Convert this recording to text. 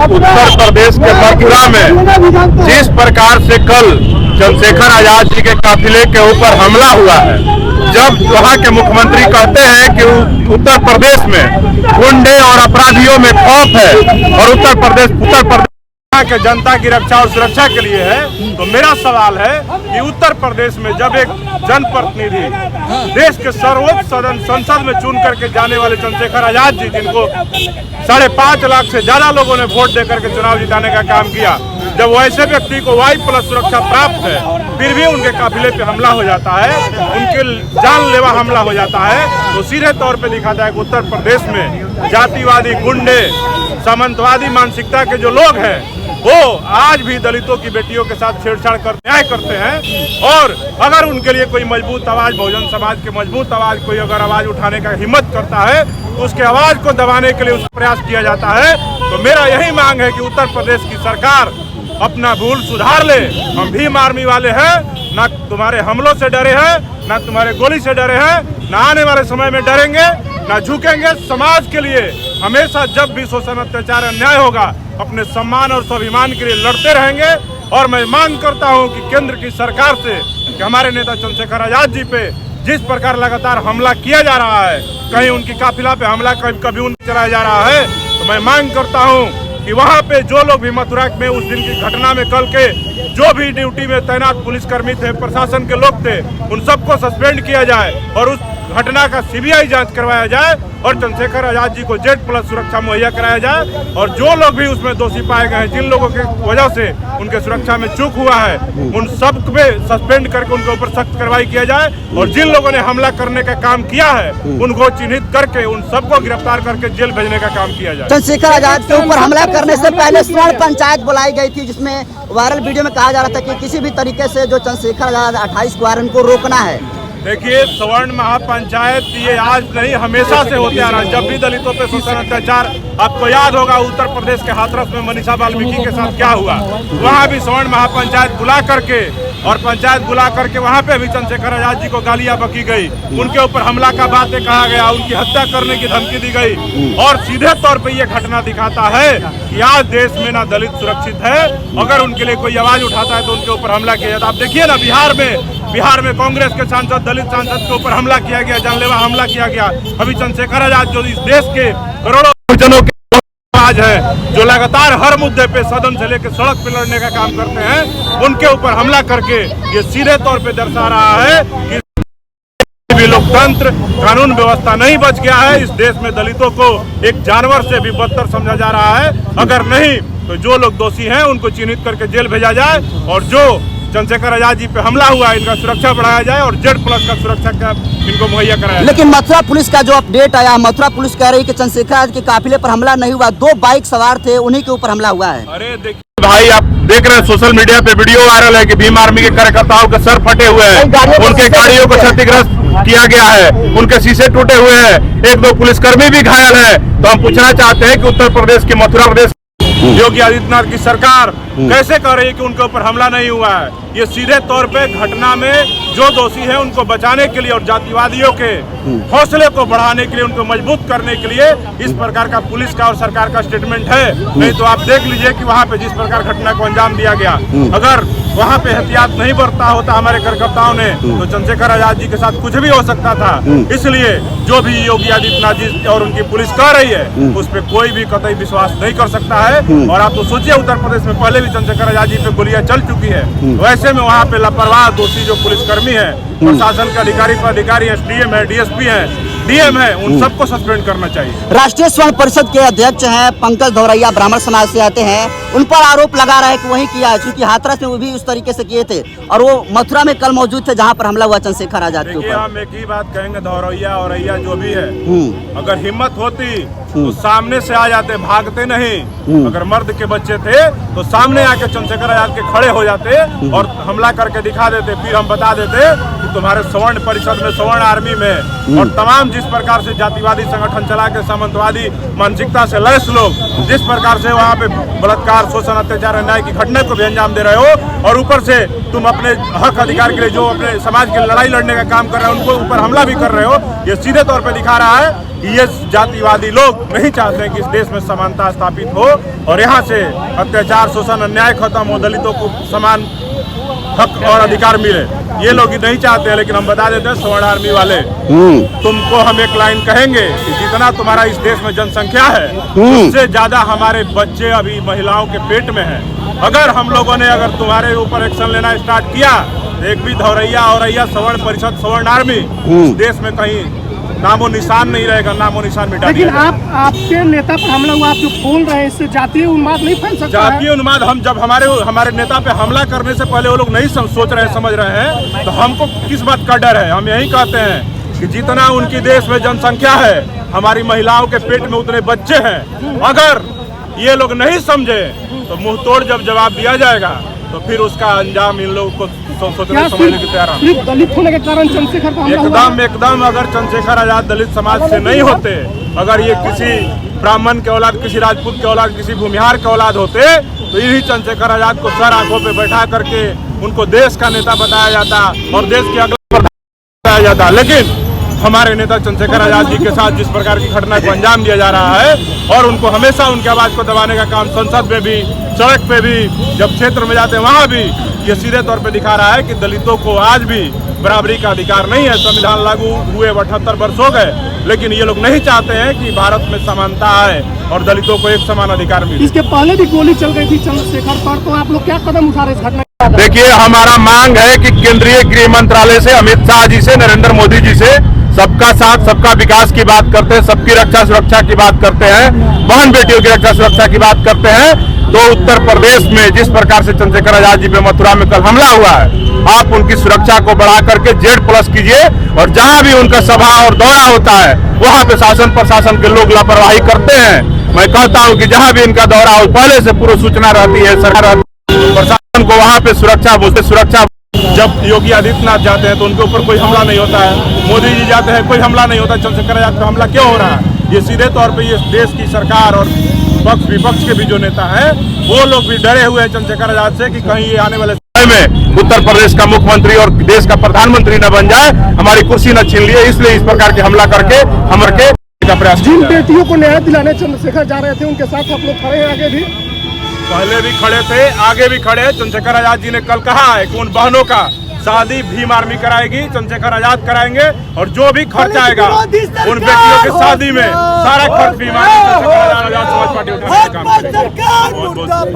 उत्तर प्रदेश के मथुरा में जिस प्रकार से कल चंद्रशेखर आजाद जी के काफिले के ऊपर हमला हुआ है, जब वहां के मुख्यमंत्री कहते हैं कि उत्तर प्रदेश में गुंडे और अपराधियों में खौफ है और उत्तर प्रदेश के जनता की रक्षा और सुरक्षा के लिए है, तो मेरा सवाल है कि उत्तर प्रदेश में जब एक जनप्रतिनिधि देश के सर्वोच्च सदन संसद में चुन करके जाने वाले चंद्रशेखर आजाद जी, जिनको 5.5 लाख से ज्यादा लोगों ने वोट देकर के चुनाव जिताने का काम किया, जब वैसे व्यक्ति को Y+ सुरक्षा प्राप्त है, फिर भी उनके काफिले पे हमला हो जाता है, उनके जानलेवा हमला हो जाता है, तो सीधे तौर पे दिखाता है कि उत्तर प्रदेश में जातिवादी गुंडे सामंतवादी मानसिकता के जो लोग हैं वो आज भी दलितों की बेटियों के साथ छेड़छाड़ कर न्याय करते हैं। और अगर उनके लिए कोई मजबूत आवाज, बहुजन समाज के मजबूत आवाज कोई अगर आवाज उठाने का हिम्मत करता है तो उसके आवाज को दबाने के लिए उसका प्रयास किया जाता है। तो मेरा यही मांग है कि उत्तर प्रदेश की सरकार अपना भूल सुधार ले। हम भीम आर्मी वाले हैं, ना तुम्हारे हमलों से डरे हैं, ना तुम्हारे गोली से डरे हैं, ना आने वाले समय में डरेंगे, ना झुकेंगे। समाज के लिए हमेशा जब भी शोषण, अत्याचार, अन्याय होगा, अपने सम्मान और स्वाभिमान के लिए लड़ते रहेंगे। और मैं मांग करता हूं कि केंद्र की सरकार से कि हमारे नेता चंद्रशेखर आजाद जी पे जिस प्रकार लगातार हमला किया जा रहा है, कहीं उनकी काफिला पे हमला, कभी उन चलाया जा रहा है, तो मैं मांग करता हूं कि वहां पे जो लोग भी मथुरा में उस दिन की घटना में कल के जो भी ड्यूटी में तैनात पुलिसकर्मी थे, प्रशासन के लोग थे, उन सबको सस्पेंड किया जाए और उस घटना का CBI जांच करवाया जाए और चंद्रशेखर आजाद जी को Z+ सुरक्षा मुहैया कराया जाए। और जो लोग भी उसमें दोषी पाए गए हैं, जिन लोगों की वजह से उनके सुरक्षा में चूक हुआ है, उन सब पे सस्पेंड करके उनके ऊपर सख्त कार्रवाई किया जाए। और जिन लोगों ने हमला करने का काम किया है उनको चिन्हित करके उन सबको गिरफ्तार करके जेल भेजने का काम किया जाए। चंद्रशेखर आजाद के ऊपर हमला करने से पहले स्वर्ण पंचायत बुलाई गई थी, जिसमें वायरल वीडियो में कहा जा रहा था कि किसी भी तरीके से जो चंद्रशेखर आजाद 28 को उनको रोकना है। देखिए, स्वर्ण महापंचायत ये आज नहीं, हमेशा से होते आ रहा है। जब भी दलितों पे शोषण, अत्याचार, आपको याद होगा उत्तर प्रदेश के हाथरस में मनीषा वाल्मीकि के साथ क्या हुआ, वहाँ भी स्वर्ण महापंचायत बुला करके और पंचायत बुला करके वहाँ पे भी चंद्रशेखर आजाद जी को गालियां बकी गई, उनके ऊपर हमला का बातें कहा गया, उनकी हत्या करने की धमकी दी गई। और सीधे तौर पे ये घटना दिखाता है कि आज देश में ना दलित सुरक्षित है, अगर उनके लिए कोई आवाज उठाता है तो उनके ऊपर हमला किया जाता है। आप देखिए ना, बिहार में कांग्रेस के सांसद, दलित सांसद के ऊपर हमला किया गया, जानलेवा हमला किया गया। अभी चंद्रशेखर आजाद जो इस देश के करोड़ों जनों के आज है, जो लगातार हर मुद्दे पे सदन से लेकर सड़क पे लड़ने का काम करते हैं, उनके ऊपर हमला करके ये सीधे तौर पे दर्शा रहा है कि भी लोकतंत्र, कानून व्यवस्था नहीं बच गया है। इस देश में दलितों को एक जानवर से भी बदतर समझा जा रहा है। अगर नहीं तो जो लोग दोषी हैं उनको चिन्हित करके जेल भेजा जाए और जो चंद्रशेखर आजाद जी पे हमला हुआ है इनका सुरक्षा बढ़ाया जाए और Z+ का सुरक्षा का इनको मुहैया कराया। लेकिन मथुरा पुलिस का जो अपडेट आया, मथुरा पुलिस कह रही है कि चंद्रशेखर आजाद के काफिले पर हमला नहीं हुआ, 2 बाइक सवार थे, उन्हीं के ऊपर हमला हुआ है। अरे देखिए भाई, आप देख रहे हैं सोशल मीडिया पे वीडियो वायरल है कि भीम आर्मी के कार्यकर्ताओं के सर फटे हुए हैं, उनके गाड़ियों को क्षतिग्रस्त किया गया है, उनके शीशे टूटे हुए हैं, 1-2 पुलिसकर्मी भी घायल है। तो हम पूछना चाहते हैं कि उत्तर प्रदेश की, मथुरा प्रदेश योगी आदित्यनाथ की सरकार कैसे कह रही है कि उनके ऊपर हमला नहीं हुआ है। ये सीधे तौर पे घटना में जो दोषी हैं उनको बचाने के लिए और जातिवादियों के हौसले को बढ़ाने के लिए, उनको मजबूत करने के लिए इस प्रकार का पुलिस का और सरकार का स्टेटमेंट है। नहीं तो आप देख लीजिए कि वहाँ पे जिस प्रकार घटना को अंजाम दिया गया, अगर वहाँ पे एहतियात नहीं बरता होता हमारे कार्यकर्ताओं ने तो चंद्रशेखर आजाद जी के साथ कुछ भी हो सकता था। इसलिए जो भी योगी आदित्यनाथ जी और उनकी पुलिस कर रही है उस पर कोई भी कतई विश्वास नहीं कर सकता है। और आप तो सोचिए, उत्तर प्रदेश में पहले भी चंद्रशेखर आजाद जी पे गोलियां चल चुकी है, वैसे में वहाँ पे लापरवाह दोषी जो पुलिसकर्मी है, प्रशासन के अधिकारी, पदाधिकारी, SDM है, DSP है, DM है, उन सबको सस्पेंड करना चाहिए। राष्ट्रीय स्वर्ण परिषद के अध्यक्ष हैं पंकज धौरैया, ब्राह्मण समाज से आते हैं, उन पर आरोप लगा रहे हैं कि वही किया है, क्योंकि हाथरस में वो भी उस तरीके से किए थे और वो मथुरा में कल मौजूद थे जहां पर हमला हुआ चंद्रशेखर आजाद के ऊपर। हम एक ही बात कहेंगे, धौरैया और जो भी है, अगर हिम्मत होती तो सामने से आ जाते, भागते नहीं। अगर मर्द के बच्चे थे तो सामने आके चंद्रशेखर आजाद के खड़े हो जाते और हमला करके दिखा देते, फिर हम बता देते कि तुम्हारे सवर्ण परिषद में, सवर्ण आर्मी में और तमाम जिस प्रकार से जातिवादी संगठन चला के सामंतवादी मानसिकता से लैस लोग जिस प्रकार से वहाँ पे बलात्कार, शोषण, अत्याचार, अन्याय की घटना को भी अंजाम दे रहे हो और ऊपर से तुम अपने हक अधिकार के लिए जो अपने समाज की लड़ाई लड़ने का काम कर रहे हो उनको ऊपर हमला भी कर रहे हो, ये सीधे तौर पे दिखा रहा है कि ये जातिवादी लोग नहीं चाहते कि इस देश में समानता स्थापित हो और यहाँ से अत्याचार, शोषण, अन्याय खत्म हो, दलितों को समान हक और अधिकार मिले। ये लोग नहीं चाहते हैं, लेकिन हम बता देते हैं सवर्ण आर्मी वाले, तुमको हम एक लाइन कहेंगे कि जितना तुम्हारा इस देश में जनसंख्या है उससे ज्यादा हमारे बच्चे अभी महिलाओं के पेट में है। अगर हम लोगों ने अगर तुम्हारे ऊपर एक्शन लेना स्टार्ट किया, एक भी धौरैया औरैया सवर्ण परिषद, सवर्ण आर्मी इस देश में कहीं नामो निशान नहीं रहेगा, नामो निशान मिटा दिया। लेकिन आपके नेता पर हमला हुआ, आप जो बोल रहे हैं इससे जातीय उन्माद नहीं फैल सकता? जातीय उन्माद हम जब हमारे नेता पे हमला करने से पहले वो लोग नहीं सोच रहे, समझ रहे हैं, तो हमको किस बात का डर है? हम यही कहते हैं कि जितना उनकी देश में जनसंख्या है, हमारी महिलाओं के पेट में उतने बच्चे हैं। अगर ये लोग नहीं समझे तो मुंह तोड़ जब जवाब दिया जाएगा तो फिर उसका अंजाम इन लोगों को सोचने समझने की तैयार है। दलित होने के कारण चंद्रशेखर को हमला हुआ? एकदम अगर चंद्रशेखर आजाद दलित समाज से नहीं होते, अगर ये किसी ब्राह्मण के औलाद, किसी राजपूत के औलाद, किसी भूमिहार के औलाद होते तो यही चंद्रशेखर आजाद को सर आंखों पे बैठा करके उनको देश का नेता बताया जाता और देश के अगला प्रधान बताया जाता। लेकिन हमारे नेता चंद्रशेखर आजाद जी के साथ जिस प्रकार की घटना को अंजाम दिया जा रहा है और उनको हमेशा उनकी आवाज को दबाने का काम संसद में भी, सड़क पे भी, जब क्षेत्र में जाते हैं वहाँ भी, ये सीधे तौर पे दिखा रहा है कि दलितों को आज भी बराबरी का अधिकार नहीं है। संविधान लागू हुए 78 वर्ष हो गए, लेकिन ये लोग नहीं चाहते हैं कि भारत में समानता आए और दलितों को एक समान अधिकार मिले। इसके पहले भी गोली चल गई थी चंद्रशेखर पर, तो आप लोग क्या कदम उठा रहे इस घटना? देखिए, हमारा मांग है कि केंद्रीय गृह मंत्रालय से, अमित शाह जी से, नरेंद्र मोदी जी से सबका साथ, सबका विकास की बात करते हैं, सबकी रक्षा सुरक्षा की बात करते हैं, बहन बेटियों की रक्षा सुरक्षा की बात करते हैं। तो उत्तर प्रदेश में जिस प्रकार से चंद्रशेखर आजाद जी पे मथुरा में कल हमला हुआ है, आप उनकी सुरक्षा को बढ़ा करके Z+ कीजिए और जहां भी उनका सभा और दौरा होता है वहां पे शासन प्रशासन के लोग लापरवाही करते हैं। मैं कहता हूं कि जहां भी इनका दौरा हो, पहले से पूर्व सूचना रहती है सरकार प्रशासन को, वहां पे सुरक्षा जब योगी आदित्यनाथ जाते हैं तो उनके ऊपर कोई हमला नहीं होता है, मोदी जी जाते हैं कोई हमला नहीं होता, चंद्रशेखर आजाद पे हमला क्यों हो रहा है? ये सीधे तौर पे ये देश की सरकार और पक्ष विपक्ष के भी जो नेता हैं वो लोग भी डरे हुए हैं चंद्रशेखर आजाद से कि कहीं ये आने वाले समय में उत्तर प्रदेश का मुख्यमंत्री और देश का प्रधानमंत्री न बन जाए, हमारी कुर्सी न छीन लिए, इसलिए इस प्रकार के हमला करके हमके का प्रयास। जिन बेटियों को न्याय दिलाने चंद्रशेखर जा रहे थे उनके साथ आप लोग खड़े हैं? आगे भी, पहले भी खड़े थे, आगे भी खड़े हैं। चंद्रशेखर आजाद जी ने कल कहा है कि उन बहनों का शादी भीम आर्मी कराएगी, चंद्रशेखर आजाद कराएंगे और जो भी खर्च आएगा उन बेटियों की शादी में सारा खर्च भीम आर्मी, चंद्रशेखर आजाद समाज पार्टी उठाने का काम करेगी। बहुत बहुत